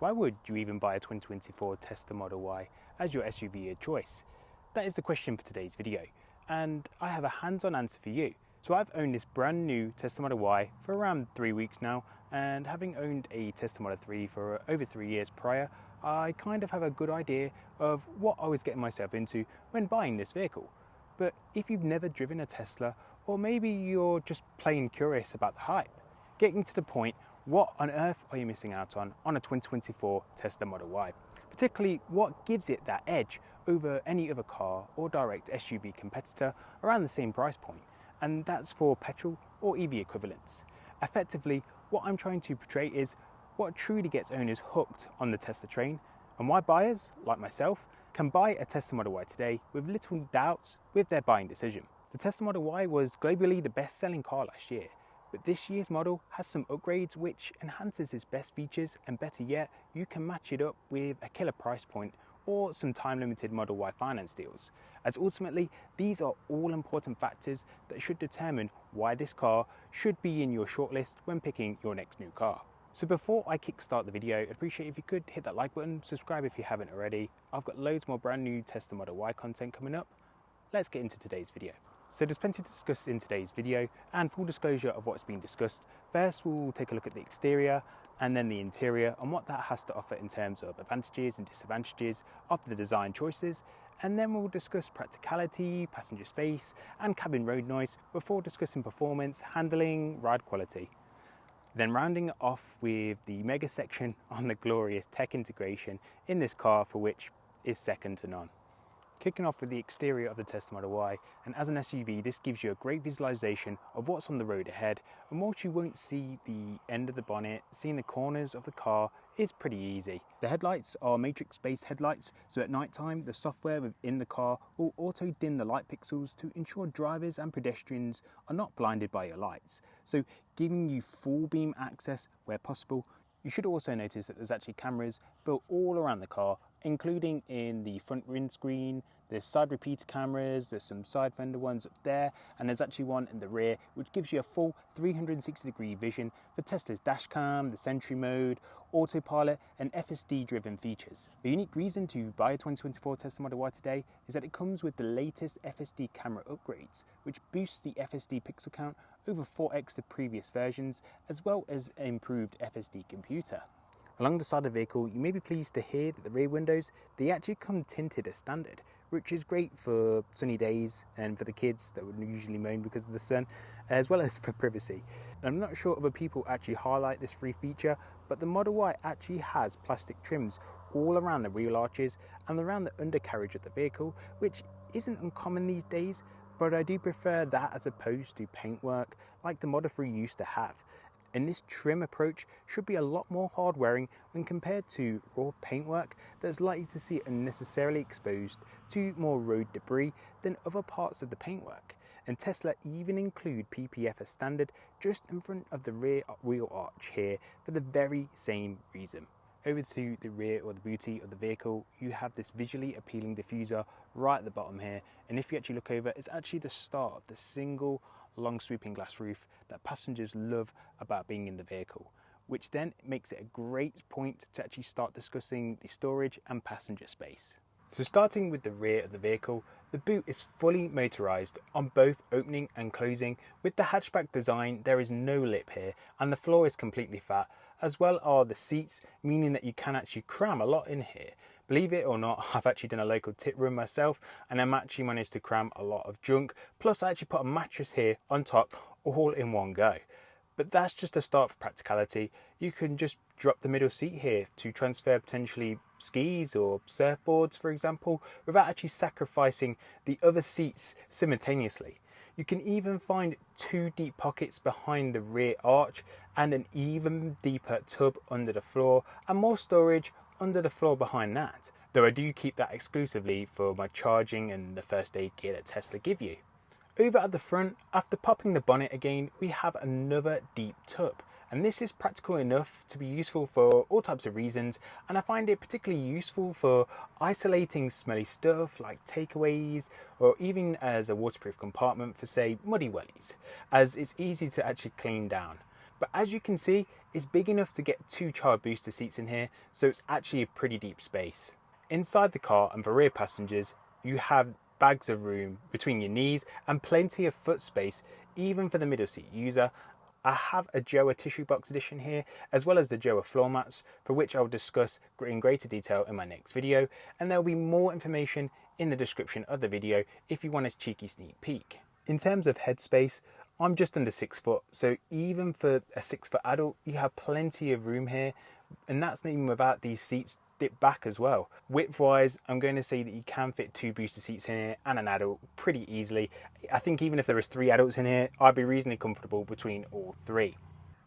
Why would you even buy a 2024 Tesla Model Y as your SUV of choice? That is the question for today's video, and I have a hands-on answer for you. So I've owned this brand new Tesla Model Y for around 3 weeks now, and having owned a Tesla Model 3 for over 3 years prior, I kind of have a good idea of what I was getting myself into when buying this vehicle. But if you've never driven a Tesla, or maybe you're just plain curious about the hype, getting to the point, what on earth are you missing out on a 2024 Tesla Model Y? Particularly, what gives it that edge over any other car or direct SUV competitor around the same price point? And that's for petrol or EV equivalents. Effectively, what I'm trying to portray is what truly gets owners hooked on the Tesla train, and why buyers, like myself, can buy a Tesla Model Y today with little doubts with their buying decision. The Tesla Model Y was globally the best-selling car last year, but this year's model has some upgrades which enhances its best features, and better yet, you can match it up with a killer price point or some time-limited Model Y finance deals, as ultimately these are all important factors that should determine why this car should be in your shortlist when picking your next new car. So before I kickstart the video, I'd appreciate if you could hit that like button, subscribe if you haven't already. I've got loads more brand new Tesla Model Y content coming up. Let's get into today's video. So there's plenty to discuss in today's video, and full disclosure of what's been discussed. First, we'll take a look at the exterior and then the interior and what that has to offer in terms of advantages and disadvantages of the design choices. And then we'll discuss practicality, passenger space and cabin road noise before discussing performance, handling, ride quality. Then rounding it off with the mega section on the glorious tech integration in this car, for which is second to none. Kicking off with the exterior of the Tesla Model Y, and as an SUV this gives you a great visualization of what's on the road ahead, and whilst you won't see the end of the bonnet, seeing the corners of the car is pretty easy. The headlights are matrix based headlights, so at night time the software within the car will auto dim the light pixels to ensure drivers and pedestrians are not blinded by your lights, so giving you full beam access where possible. You should also notice that there's actually cameras built all around the car, including in the front windscreen. There's side repeater cameras, there's some side fender ones up there, and there's actually one in the rear which gives you a full 360-degree vision for Tesla's dashcam, the Sentry mode, autopilot and FSD driven features. A unique reason to buy a 2024 Tesla Model Y today is that it comes with the latest FSD camera upgrades, which boosts the FSD pixel count over 4x the previous versions, as well as an improved FSD computer. Along the side of the vehicle, you may be pleased to hear that the rear windows, they actually come tinted as standard, which is great for sunny days and for the kids that would usually moan because of the sun, as well as for privacy. And I'm not sure other people actually highlight this free feature, but the Model Y actually has plastic trims all around the wheel arches and around the undercarriage of the vehicle, which isn't uncommon these days, but I do prefer that as opposed to paintwork like the Model 3 used to have. And this trim approach should be a lot more hard wearing when compared to raw paintwork that's likely to see it unnecessarily exposed to more road debris than other parts of the paintwork. And Tesla even include PPF as standard just in front of the rear wheel arch here for the very same reason. Over to the rear or the booty of the vehicle, you have this visually appealing diffuser right at the bottom here, and if you actually look over, it's actually the start of the single long sweeping glass roof that passengers love about being in the vehicle, which then makes it a great point to actually start discussing the storage and passenger space. So starting with the rear of the vehicle, the boot is fully motorized on both opening and closing. With the hatchback design, there is no lip here and the floor is completely flat, as well are the seats, meaning that you can actually cram a lot in here. Believe it or not, I've actually done a local tip room myself and I'm actually managed to cram a lot of junk, plus I actually put a mattress here on top all in one go. But that's just a start for practicality. You can just drop the middle seat here to transfer potentially skis or surfboards, for example, without actually sacrificing the other seats simultaneously. You can even find 2 deep pockets behind the rear arch and an even deeper tub under the floor and more storage under the floor behind that, though I do keep that exclusively for my charging and the first aid gear that Tesla give you. Over at the front, after popping the bonnet again, we have another deep tub, and this is practical enough to be useful for all types of reasons, and I find it particularly useful for isolating smelly stuff like takeaways, or even as a waterproof compartment for, say, muddy wellies, as it's easy to actually clean down. But as you can see, it's big enough to get 2 child booster seats in here, so it's actually a pretty deep space. Inside the car and for rear passengers, you have bags of room between your knees and plenty of foot space, even for the middle seat user. I have a Joa tissue box edition here, as well as the Joa floor mats, for which I'll discuss in greater detail in my next video, and there will be more information in the description of the video if you want a cheeky sneak peek. In terms of headspace, I'm just under 6 foot, so even for a 6 foot adult, you have plenty of room here, and that's not even without these seats dip back as well. Width wise, I'm going to say that you can fit 2 booster seats in here and an adult pretty easily. I think even if there was 3 adults in here, I'd be reasonably comfortable between all 3.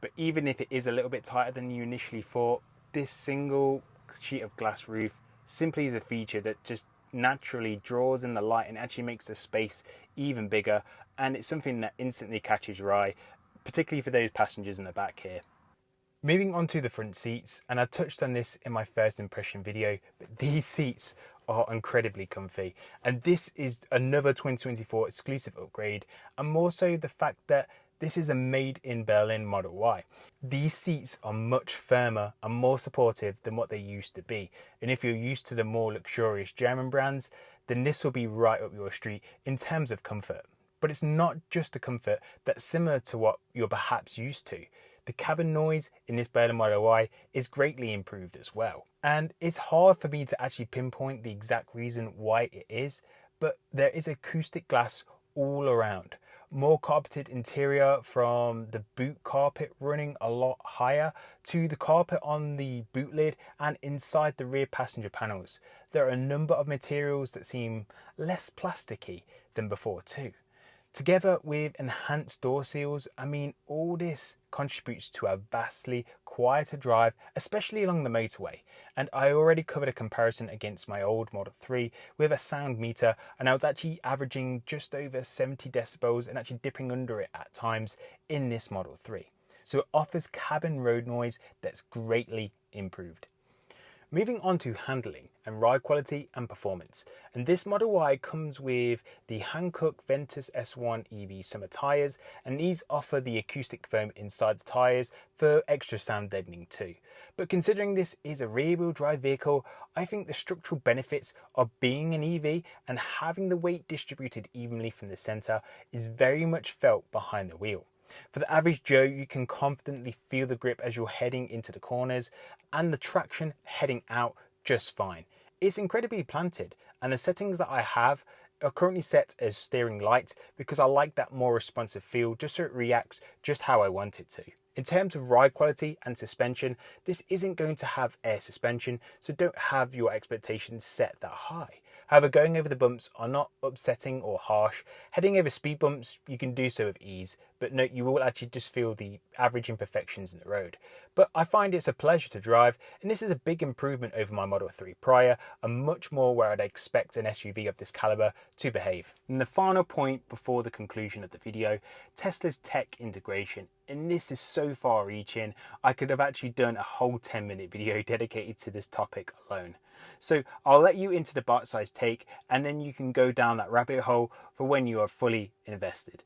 But even if it is a little bit tighter than you initially thought, this single sheet of glass roof simply is a feature that just naturally draws in the light and actually makes the space even bigger, and it's something that instantly catches your eye, particularly for those passengers in the back here. Moving on to the front seats, and I touched on this in my first impression video, but these seats are incredibly comfy, and this is another 2024 exclusive upgrade, and more so the fact that this is a made in Berlin Model Y. These seats are much firmer and more supportive than what they used to be, and if you're used to the more luxurious German brands, then this will be right up your street in terms of comfort. But it's not just the comfort that's similar to what you're perhaps used to. The cabin noise in this Berlin Model Y is greatly improved as well. And it's hard for me to actually pinpoint the exact reason why it is, but there is acoustic glass all around. More carpeted interior, from the boot carpet running a lot higher to the carpet on the boot lid and inside the rear passenger panels. There are a number of materials that seem less plasticky than before too. Together with enhanced door seals, I mean, all this contributes to a vastly quieter drive, especially along the motorway. And I already covered a comparison against my old Model 3 with a sound meter, and I was actually averaging just over 70 decibels and actually dipping under it at times in this Model 3. So it offers cabin road noise that's greatly improved. Moving on to handling and ride quality and performance. And this Model Y comes with the Hankook Ventus S1 EV summer tyres, and these offer the acoustic foam inside the tyres for extra sound deadening too. But considering this is a rear-wheel drive vehicle, I think the structural benefits of being an EV and having the weight distributed evenly from the centre is very much felt behind the wheel. For the average Joe, you can confidently feel the grip as you're heading into the corners and the traction heading out just fine. It's incredibly planted, and the settings that I have are currently set as steering light because I like that more responsive feel, just so it reacts just how I want it to. In terms of ride quality and suspension, this isn't going to have air suspension, so don't have your expectations set that high. However, going over the bumps are not upsetting or harsh. Heading over speed bumps, you can do so with ease, but note you will actually just feel the average imperfections in the road. But I find it's a pleasure to drive, and this is a big improvement over my Model 3 prior, and much more where I'd expect an SUV of this caliber to behave. And the final point before the conclusion of the video, Tesla's tech integration. And this is so far reaching, I could have actually done a whole 10-minute video dedicated to this topic alone. So I'll let you into the bite-sized take, and then you can go down that rabbit hole for when you are fully invested.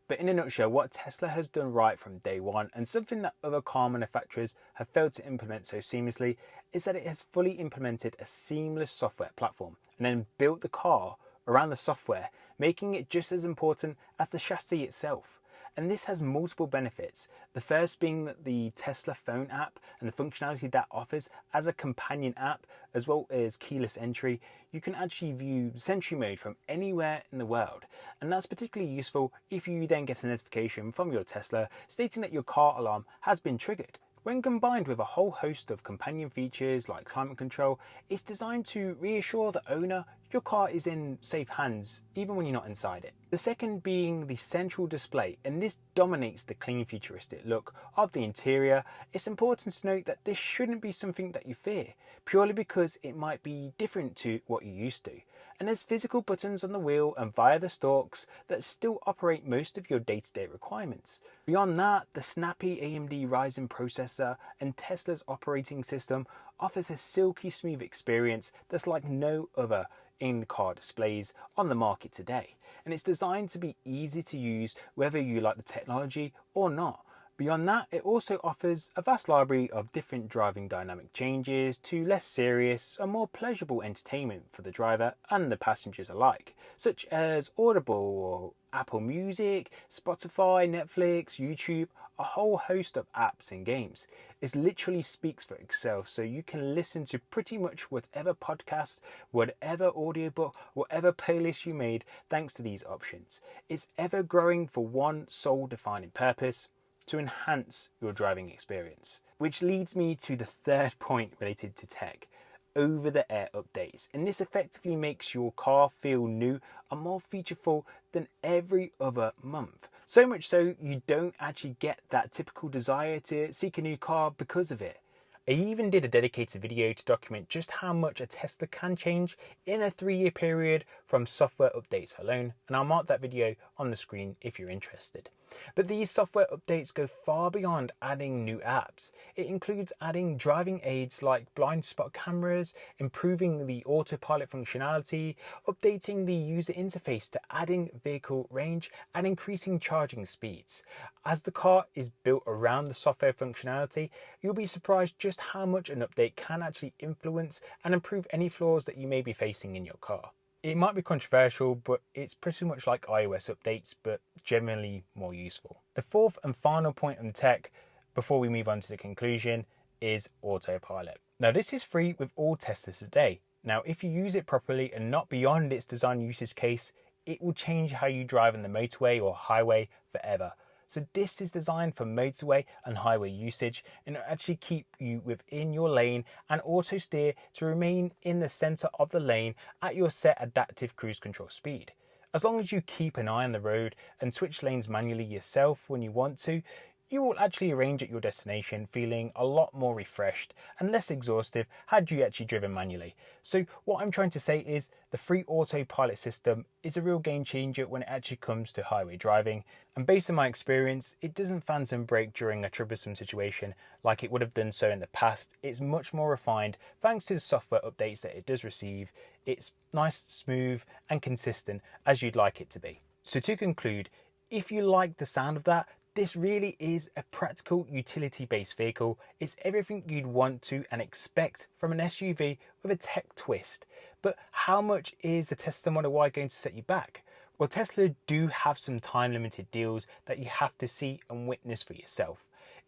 But in a nutshell, what Tesla has done right from day one, and something that other car manufacturers have failed to implement so seamlessly, is that it has fully implemented a seamless software platform and then built the car around the software, making it just as important as the chassis itself. And this has multiple benefits. The first being that the Tesla phone app and the functionality that offers as a companion app, as well as keyless entry, you can actually view Sentry mode from anywhere in the world. And that's particularly useful if you then get a notification from your Tesla stating that your car alarm has been triggered. When combined with a whole host of companion features like climate control, it's designed to reassure the owner your car is in safe hands, even when you're not inside it. The second being the central display, and this dominates the clean futuristic look of the interior. It's important to note that this shouldn't be something that you fear, purely because it might be different to what you're used to. And there's physical buttons on the wheel and via the stalks that still operate most of your day-to-day requirements. Beyond that, the snappy AMD Ryzen processor and Tesla's operating system offers a silky smooth experience that's like no other in-car displays on the market today. And it's designed to be easy to use whether you like the technology or not. Beyond that, it also offers a vast library of different driving dynamic changes to less serious and more pleasurable entertainment for the driver and the passengers alike, such as Audible or Apple Music, Spotify, Netflix, YouTube, a whole host of apps and games. It literally speaks for itself, so you can listen to pretty much whatever podcast, whatever audiobook, whatever playlist you made thanks to these options. It's ever growing for one sole defining purpose: to enhance your driving experience. Which leads me to the third point related to tech: over-the-air updates. And this effectively makes your car feel new and more featureful than every other month. So much so you don't actually get that typical desire to seek a new car because of it. I even did a dedicated video to document just how much a Tesla can change in a 3-year period from software updates alone, and I'll mark that video on the screen if you're interested. But these software updates go far beyond adding new apps. It includes adding driving aids like blind spot cameras, improving the autopilot functionality, updating the user interface to adding vehicle range, and increasing charging speeds. As the car is built around the software functionality, you'll be surprised just how much an update can actually influence and improve any flaws that you may be facing in your car. It might be controversial, but it's pretty much like iOS updates, but generally more useful. The fourth and final point on tech, before we move on to the conclusion, is autopilot. Now, this is free with all Teslas today. Now, if you use it properly and not beyond its design usage case, it will change how you drive on the motorway or highway forever. So this is designed for motorway and highway usage, and it'll actually keep you within your lane and auto steer to remain in the center of the lane at your set adaptive cruise control speed. As long as you keep an eye on the road and switch lanes manually yourself when you want to, you will actually arrange at your destination feeling a lot more refreshed and less exhaustive had you actually driven manually. So what I'm trying to say is the free autopilot system is a real game changer when it actually comes to highway driving. And based on my experience, it doesn't phantom brake during a troublesome situation like it would have done so in the past. It's much more refined thanks to the software updates that it does receive. It's nice, smooth and consistent as you'd like it to be. So to conclude, if you like the sound of that, this really is a practical utility-based vehicle. It's everything you'd want to and expect from an SUV with a tech twist. But how much is the Tesla Model Y going to set you back? Well, Tesla do have some time-limited deals that you have to see and witness for yourself.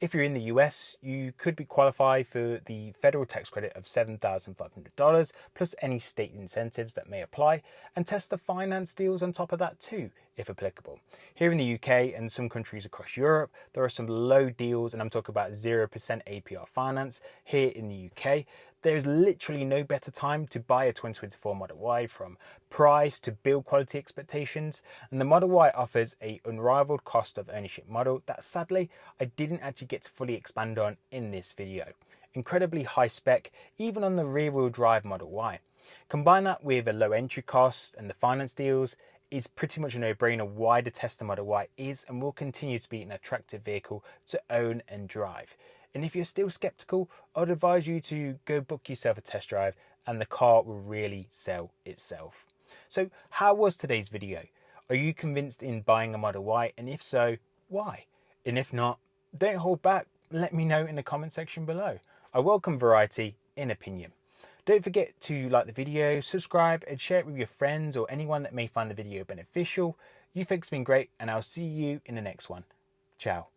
If you're in the US, you could be qualified for the federal tax credit of $7,500 plus any state incentives that may apply, and Tesla finance deals on top of that too, if applicable. Here in the UK and some countries across Europe, there are some low deals, and I'm talking about 0% APR finance here in the UK. There's literally no better time to buy a 2024 Model Y, from price to build quality expectations, and the Model Y offers a unrivaled cost of ownership model that sadly I didn't actually get to fully expand on in this video. Incredibly high spec even on the rear wheel drive Model Y. Combine that with a low entry cost and the finance deals, is pretty much a no-brainer why the Tesla Model Y is and will continue to be an attractive vehicle to own and drive. And if you're still skeptical, I'd advise you to go book yourself a test drive and the car will really sell itself. So how was today's video? Are you convinced in buying a Model Y? And if so, why? And if not, don't hold back. Let me know in the comment section below. I welcome variety in opinion. Don't forget to like the video, subscribe and share it with your friends or anyone that may find the video beneficial. You folks have been great and I'll see you in the next one. Ciao.